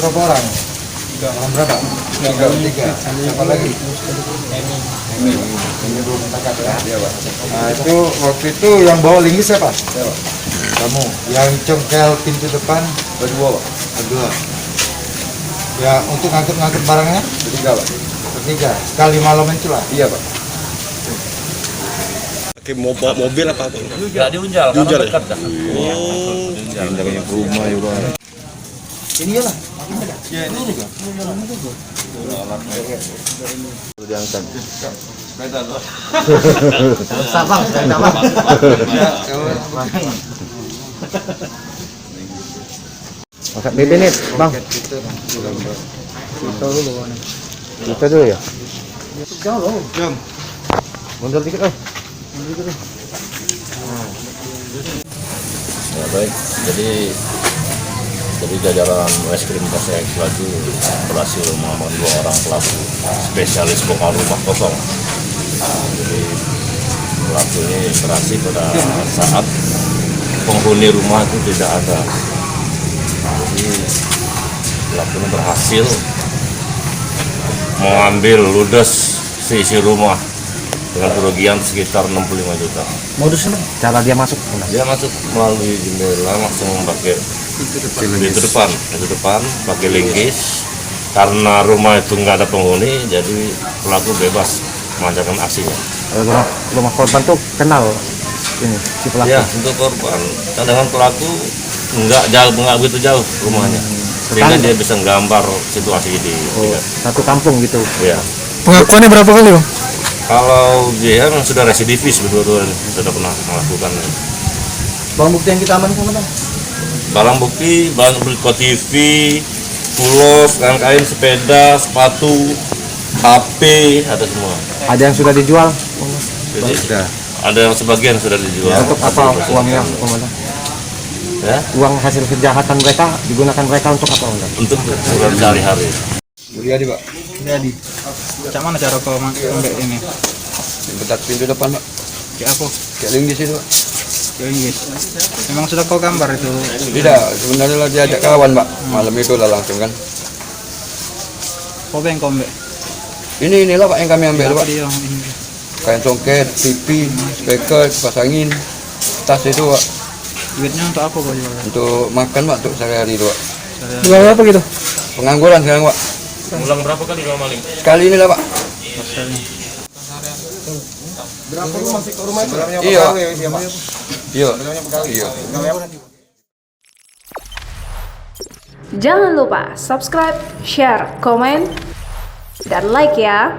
berapa orang? Orang berapa? Tiga. Siapa lagi? Ini belum tangkap ya? Iya, Pak. Nah, itu waktu itu yang bawa linggis siapa? Kamu. Yang congkel pintu depan berdua, Pak. Berdua. Ya, untuk ngangkut barangnya? Bertiga, Pak. Bertiga. Sekali malam itu lah. Iya, Pak. Pakai mobil apa? Enggak diunjal, karena dekat dah. Pindahnya ke rumah ya, Pak. Ini lah. Ya, ini juga. Diangkat. Sabang. Masak bebek nih, Bang. Kita dulu ya. Jom. Mundur dikit, Ya baik, jadi jajaran Reskrim Polsek Laju berhasil mengamankan 2 orang pelaku spesialis bongkar rumah kosong. Jadi pelaku ini berhasil pada saat penghuni rumah itu tidak ada. Jadi pelaku ini berhasil mengambil ludes seisi rumah dengan kerugian sekitar 65 juta. Modusnya cara dia masuk. Dia masuk melalui jendela langsung pakai pintu depan pakai linggis. Karena rumah itu nggak ada penghuni, jadi pelaku bebas melancarkan aksinya. Rumah korban tuh kenal ini si pelaku. Ya, untuk korban, cadangan pelaku nggak begitu jauh rumahnya, sehingga dia bisa nggambar situasi di Satu kampung gitu. ya. Pengakuannya berapa kali, Bang? Kalau dia yang sudah residivis berdua sudah pernah melakukan. Barang bukti yang kita amankan mana? Barang bukti, barang bukti TV, pulos, kain sepeda, sepatu, HP, ada semua. Ada yang sudah dijual. Jadi ada yang sebagian sudah dijual. Untuk apa uangnya, Komandan? Ya, Uang hasil kejahatan mereka digunakan mereka untuk apa, Komandan? untuk keperluan sehari-hari. Jadi, Pak. Jadi, macam mana cara kau ambil ini? Bentar pintu depan, Pak. Kayak apa? Kayak linggis itu, Pak. Kayak Inggris. Memang sudah kau gambar itu? Tidak, sebenarnya lah diajak kawan, Pak. Malam itu lah langsung kan. Kau yang kau ambil? Inilah Pak yang kami ambil, Apa Pak. dia? Ini. Kain songket, TV, speaker, kipas angin, tas itu, Pak. Duitnya untuk apa kau jual? Untuk makan, Pak, untuk sehari-hari itu, Pak. Jual apa gitu? Pengangguran sekarang, Pak. Ulang berapa kali kau maling? Sekali ini lah, Pak. Masalahnya. Berapa lu masih ke rumah itu? Iya. Iya. Iya. Jangan lupa subscribe, share, komen, dan like ya.